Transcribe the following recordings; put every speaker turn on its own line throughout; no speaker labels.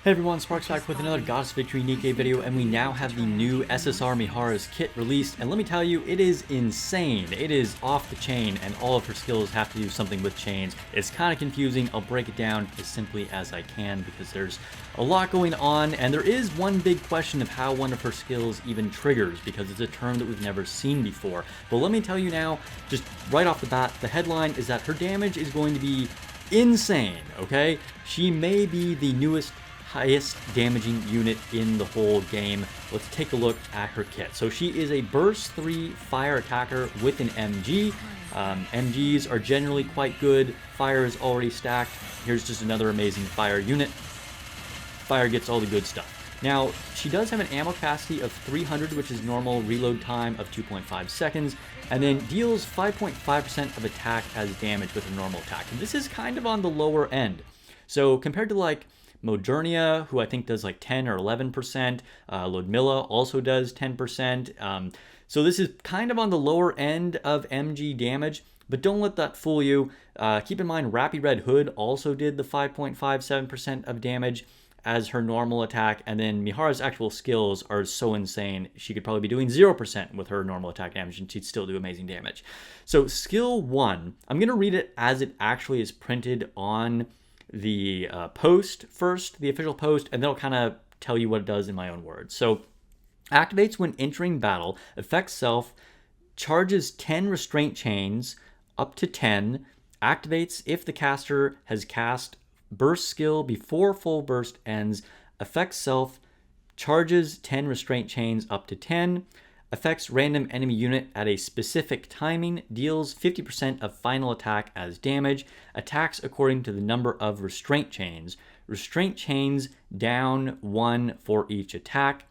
Hey everyone, Sparks back with another Goddess Victory Nikke video, and we now have the new SSR Mihara's kit released, and let me tell you, it is insane. It is off the chain, and all of her skills have to do something with chains. It's kind of confusing. I'll break it down as simply as I can because there's a lot going on, and there is one big question of how one of her skills even triggers, because it's a term that we've never seen before. But let me tell you now, just right off the bat, the headline is that her damage is going to be insane, okay? She may be the highest damaging unit in the whole game. Let's take a look at her kit. So she is a burst 3 fire attacker with an MG. MGs are generally quite good. Fire is already stacked. Here's just another amazing fire unit. Fire gets all the good stuff. Now, she does have an ammo capacity of 300, which is normal reload time of 2.5 seconds, and then deals 5.5% of attack as damage with a normal attack. And this is kind of on the lower end. So compared to like Modernia, who I think does like 10 or 11%. Ludmilla also does 10%. So this is kind of on the lower end of MG damage, but don't let that fool you. Keep in mind, Rappy Red Hood also did the 5.57% of damage as her normal attack, and then Mihara's actual skills are so insane, she could probably be doing 0% with her normal attack damage, and she'd still do amazing damage. So skill 1, I'm going to read it as it actually is printed on the post first, the official post, and then I'll kind of tell you what it does in my own words. So, activates when entering battle, affects self, charges 10 restraint chains up to 10, activates if the caster has cast burst skill before full burst ends, affects self, charges 10 restraint chains up to 10, affects random enemy unit at a specific timing, deals 50% of final attack as damage, attacks according to the number of restraint chains down 1 for each attack,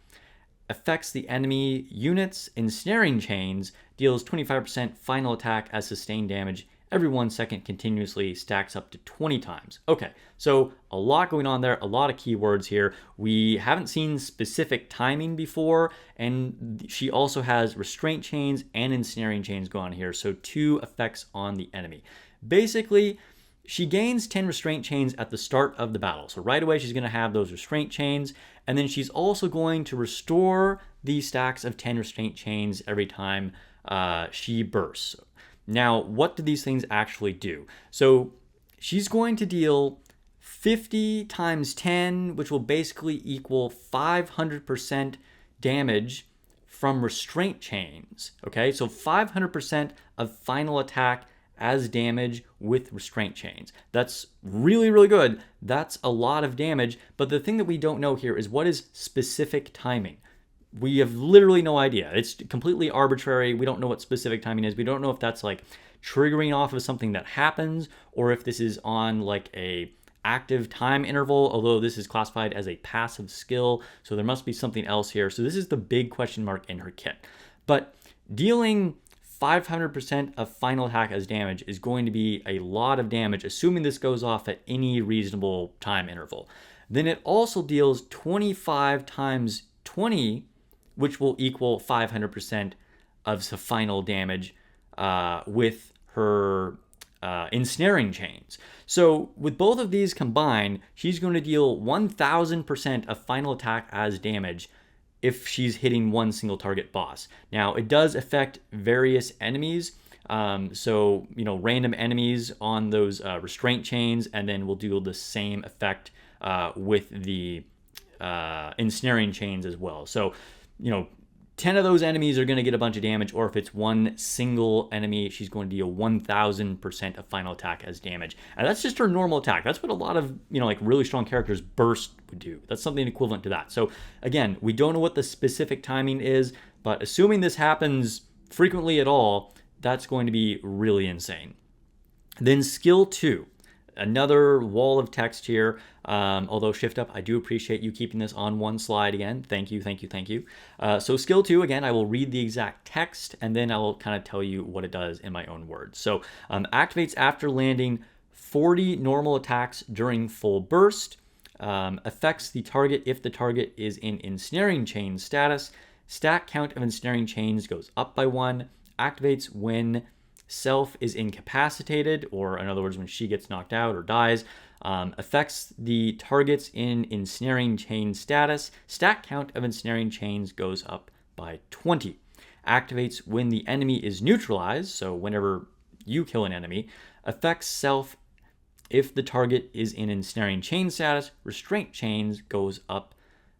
affects the enemy units, ensnaring chains, deals 25% final attack as sustained damage every 1 second continuously, stacks up to 20 times. Okay, so a lot going on there, a lot of keywords here. We haven't seen specific timing before, and she also has restraint chains and ensnaring chains going on here, so 2 effects on the enemy. Basically, she gains 10 restraint chains at the start of the battle. So right away, she's going to have those restraint chains, and then she's also going to restore these stacks of 10 restraint chains every time she bursts. Now, what do these things actually do? So she's going to deal 50 times 10, which will basically equal 500% damage from restraint chains. Okay, so 500% of final attack as damage with restraint chains. That's really, really good. That's a lot of damage. But the thing that we don't know here is what is specific timing. We have literally no idea. It's completely arbitrary. We don't know what specific timing is. We don't know if that's like triggering off of something that happens or if this is on like a active time interval, although this is classified as a passive skill. So there must be something else here. So this is the big question mark in her kit. But dealing 500% of final attack as damage is going to be a lot of damage, assuming this goes off at any reasonable time interval. Then it also deals 25 times 20, which will equal 500% of the final damage with her ensnaring chains. So with both of these combined, she's going to deal 1000% of final attack as damage if she's hitting one single target boss. Now, it does affect various enemies. So, random enemies on those restraint chains, and then we'll do the same effect with the ensnaring chains as well. So, 10 of those enemies are going to get a bunch of damage, or if it's one single enemy, she's going to deal 1000% of final attack as damage. And that's just her normal attack. That's what a lot of, like really strong characters burst would do. That's something equivalent to that. So again, we don't know what the specific timing is, but assuming this happens frequently at all, that's going to be really insane. Then skill 2. Another wall of text here, although Shift Up, I do appreciate you keeping this on one slide again. Thank you, thank you, thank you. So skill 2, again, I will read the exact text, and then I will kind of tell you what it does in my own words. So activates after landing 40 normal attacks during full burst, affects the target if the target is in ensnaring chain status, stack count of ensnaring chains goes up by 1, activates when self is incapacitated, or in other words, when she gets knocked out or dies, Affects the targets in ensnaring chain status. Stack count of ensnaring chains goes up by 20. Activates when the enemy is neutralized, so whenever you kill an enemy. Affects self if the target is in ensnaring chain status. Restraint chains goes up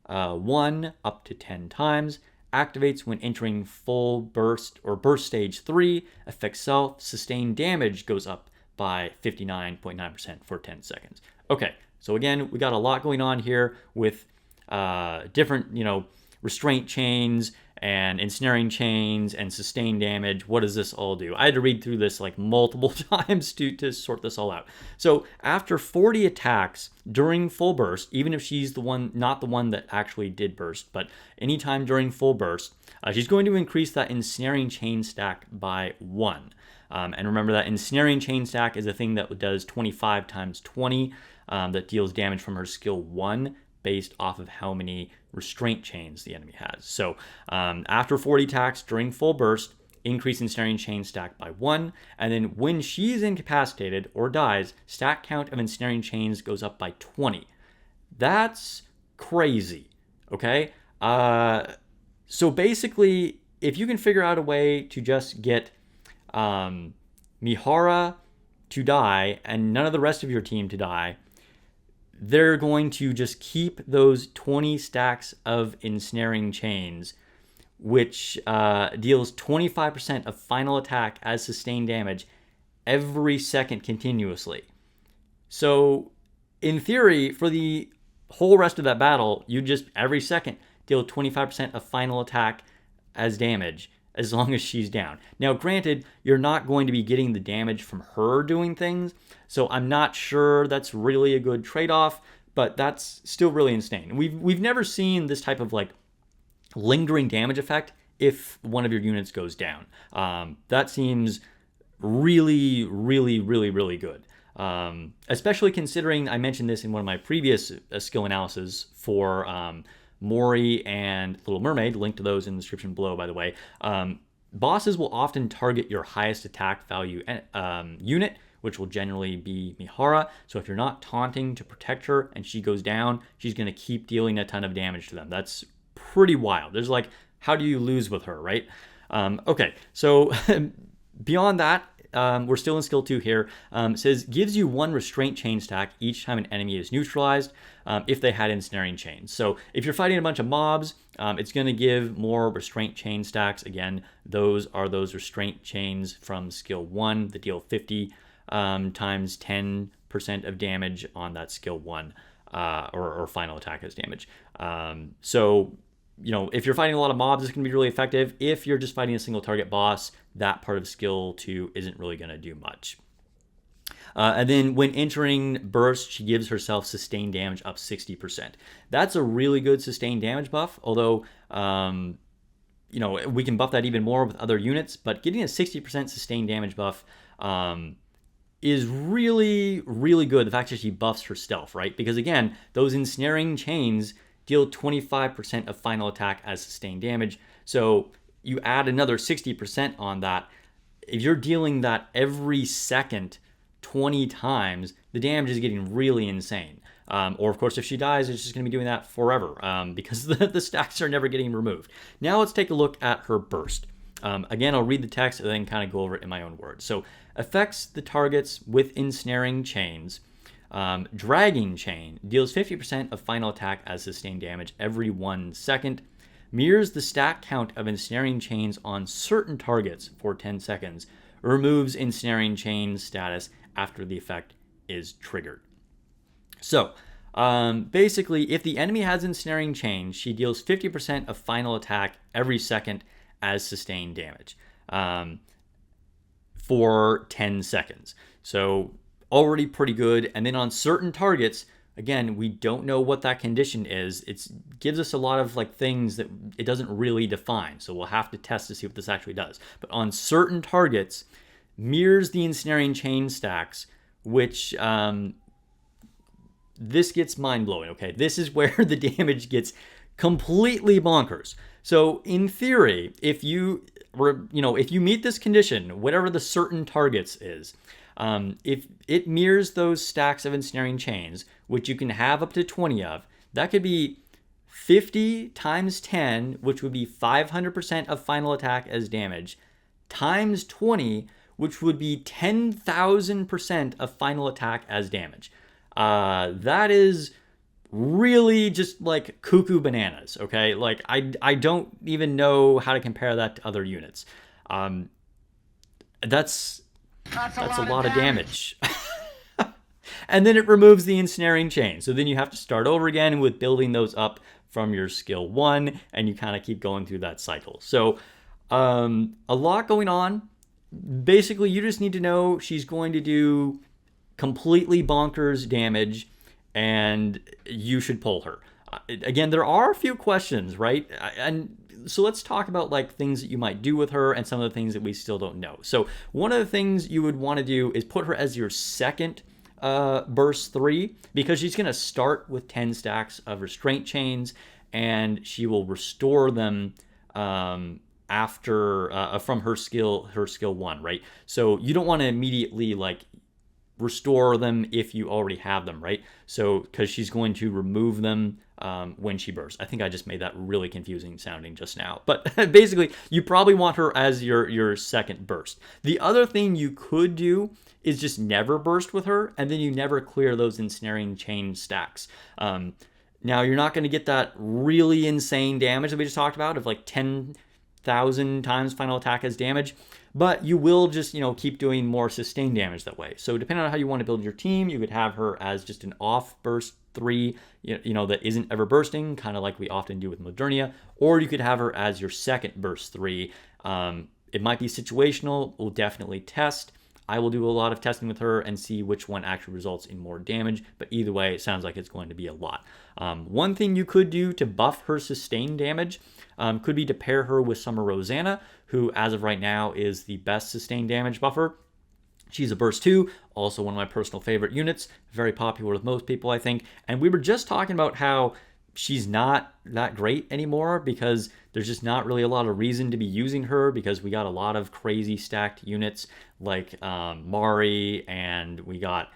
1 up to 10 times. Activates when entering full burst or burst stage 3. Affects self. Sustained damage goes up by 59.9% for 10 seconds. Okay, so again, we got a lot going on here with different, restraint chains and ensnaring chains and sustained damage. What does this all do? I had to read through this like multiple times to sort this all out. So after 40 attacks during full burst, even if she's not the one that actually did burst, but anytime during full burst, she's going to increase that ensnaring chain stack by 1. And remember that ensnaring chain stack is a thing that does 25 times 20 that deals damage from her skill 1 based off of how many restraint chains the enemy has. So after 40 attacks during full burst, increase ensnaring chain stack by 1. And then when she's incapacitated or dies, stack count of ensnaring chains goes up by 20. That's crazy, okay? So basically, if you can figure out a way to just get Mihara to die and none of the rest of your team to die, they're going to just keep those 20 stacks of ensnaring chains, which deals 25% of final attack as sustained damage every second continuously. So in theory, for the whole rest of that battle, you just every second deal 25% of final attack as damage as long as she's down. Now, granted, you're not going to be getting the damage from her doing things, so I'm not sure that's really a good trade-off, but that's still really insane. We've never seen this type of like lingering damage effect if one of your units goes down. That seems really, really, really, really good. Especially considering I mentioned this in one of my previous skill analyses for Mori and Little Mermaid, link to those in the description below, by the way. Bosses will often target your highest attack value unit, which will generally be Mihara. So if you're not taunting to protect her and she goes down, she's going to keep dealing a ton of damage to them. That's pretty wild. There's like, how do you lose with her, right? Okay, so beyond that, we're still in skill 2 here. It says, gives you 1 restraint chain stack each time an enemy is neutralized if they had ensnaring chains. So if you're fighting a bunch of mobs, it's going to give more restraint chain stacks. Again, those are those restraint chains from skill 1 that deal 50 times 10% of damage on that skill 1 or final attack as damage. So if you're fighting a lot of mobs, it's going to be really effective. If you're just fighting a single target boss, that part of skill 2 isn't really going to do much. And then when entering burst, she gives herself sustained damage up 60%. That's a really good sustained damage buff, although we can buff that even more with other units, but getting a 60% sustained damage buff is really, really good. The fact that she buffs her stealth, right? Because again, those ensnaring chains deal 25% of final attack as sustained damage. So you add another 60% on that. If you're dealing that every second 20 times, the damage is getting really insane. Or of course, if she dies, it's just going to be doing that forever because the stacks are never getting removed. Now let's take a look at her burst. Again, I'll read the text and then kind of go over it in my own words. So affects the targets with ensnaring chains. Dragging chain deals 50% of final attack as sustained damage every 1 second. Mirrors the stack count of ensnaring chains on certain targets for 10 seconds. Removes ensnaring chain status after the effect is triggered. So basically, if the enemy has ensnaring chains, she deals 50% of final attack every second as sustained damage for 10 seconds. So already pretty good. And then on certain targets, again, we don't know what that condition is. It gives us a lot of like things that it doesn't really define. So we'll have to test to see what this actually does. But on certain targets, mirrors the ensnaring chain stacks, which this gets mind-blowing, okay? This is where the damage gets completely bonkers. So in theory, if you meet this condition, whatever the certain targets is, If it mirrors those stacks of ensnaring chains, which you can have up to 20 of, that could be 50 times 10, which would be 500% of final attack as damage, times 20, which would be 10,000% of final attack as damage. That is really just like cuckoo bananas, okay? Like, I don't even know how to compare that to other units. That's a lot of damage. And then it removes the ensnaring chain. So then you have to start over again with building those up from your skill 1, and you kind of keep going through that cycle. So a lot going on. Basically, you just need to know she's going to do completely bonkers damage, and you should pull her. Again, there are a few questions, right? And so let's talk about like things that you might do with her and some of the things that we still don't know. So one of the things you would want to do is put her as your second burst 3, because she's going to start with 10 stacks of restraint chains, and she will restore them after from her skill 1, right? So you don't want to immediately like restore them if you already have them, right? So because she's going to remove them when she bursts. I think I just made that really confusing sounding just now, but basically you probably want her as your second burst. The other thing you could do is just never burst with her, and then you never clear those ensnaring chain stacks. Now you're not going to get that really insane damage that we just talked about of like 10,000 times final attack as damage, but you will just, keep doing more sustained damage that way. So depending on how you want to build your team, you could have her as just an off burst 3, that isn't ever bursting, kind of like we often do with Modernia, or you could have her as your second burst 3. It might be situational. We'll definitely test. I will do a lot of testing with her and see which one actually results in more damage, but either way, it sounds like it's going to be a lot. One thing you could do to buff her sustained damage could be to pair her with Summer Rosanna, who as of right now is the best sustained damage buffer. She's a burst 2, also one of my personal favorite units, very popular with most people, I think. And we were just talking about how she's not that great anymore because there's just not really a lot of reason to be using her, because we got a lot of crazy stacked units like Mari, and we got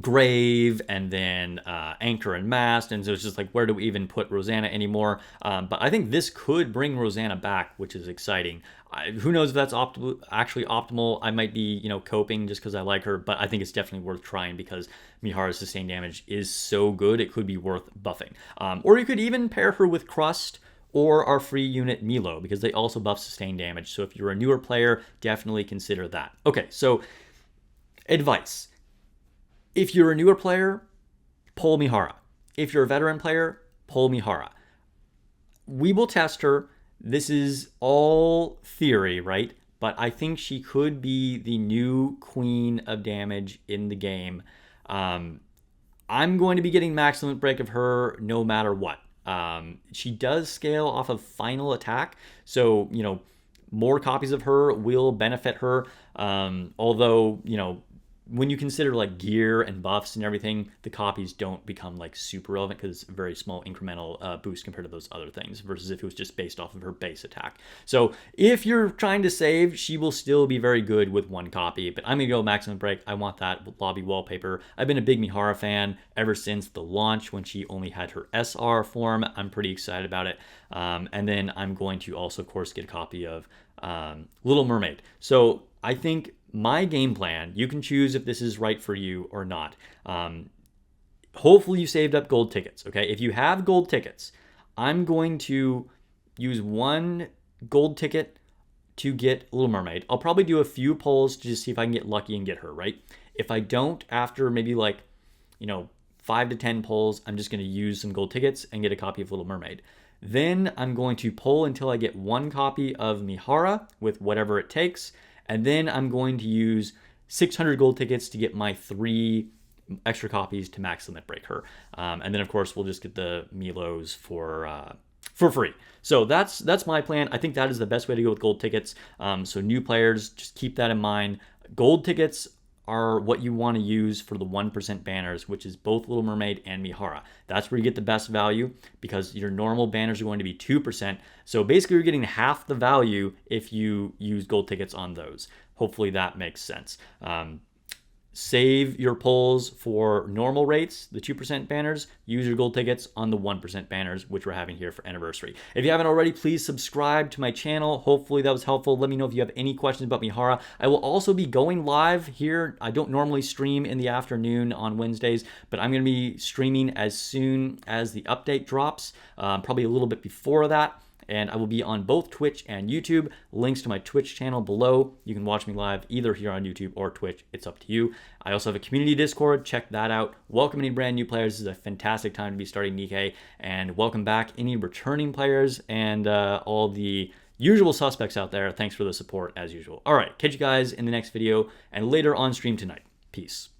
Grave, and then Anchor and Mast, and so it's just like, where do we even put Rosanna anymore? But I think this could bring Rosanna back, which is exciting. Who knows if that's actually optimal. I might be, coping just because I like her, but I think it's definitely worth trying because Mihara's sustained damage is so good, it could be worth buffing. Or you could even pair her with Crust or our free unit Milo, because they also buff sustained damage. So if you're a newer player, definitely consider that. Okay, so advice. If you're a newer player, pull Mihara. If you're a veteran player, pull Mihara. We will test her. This is all theory, right? But I think she could be the new queen of damage in the game. I'm going to be getting max limit break of her no matter what. She does scale off of final attack, so, more copies of her will benefit her. Although, when you consider like gear and buffs and everything, the copies don't become like super relevant because it's a very small incremental boost compared to those other things versus if it was just based off of her base attack. So if you're trying to save, she will still be very good with one copy, but I'm going to go maximum break. I want that lobby wallpaper. I've been a big Mihara fan ever since the launch when she only had her SR form. I'm pretty excited about it. And then I'm going to also, of course, get a copy of Little Mermaid. So I think my game plan, you can choose if this is right for you or not. Hopefully you saved up gold tickets, okay? If you have gold tickets, I'm going to use one gold ticket to get Little Mermaid. I'll probably do a few polls to just see if I can get lucky and get her, right? If I don't, after maybe like, 5 to 10 polls, I'm just going to use some gold tickets and get a copy of Little Mermaid. Then I'm going to poll until I get one copy of Mihara with whatever it takes. And then I'm going to use 600 gold tickets to get my 3 extra copies to max limit break her. And then, of course, we'll just get the Milos for free. So that's my plan. I think that is the best way to go with gold tickets. So new players, just keep that in mind. Gold tickets are what you want to use for the 1% banners, which is both Little Mermaid and Mihara. That's where you get the best value because your normal banners are going to be 2%. So basically you're getting half the value if you use gold tickets on those. Hopefully that makes sense. Save your pulls for normal rates, the 2% banners. Use your gold tickets on the 1% banners, which we're having here for anniversary. If you haven't already, please subscribe to my channel. Hopefully that was helpful. Let me know if you have any questions about Mihara. I will also be going live here. I don't normally stream in the afternoon on Wednesdays, but I'm going to be streaming as soon as the update drops, probably a little bit before that. And I will be on both Twitch and YouTube. Links to my Twitch channel below. You can watch me live either here on YouTube or Twitch. It's up to you. I also have a community Discord. Check that out. Welcome any brand new players. This is a fantastic time to be starting Nikke. And welcome back any returning players and all the usual suspects out there. Thanks for the support as usual. All right, catch you guys in the next video and later on stream tonight. Peace.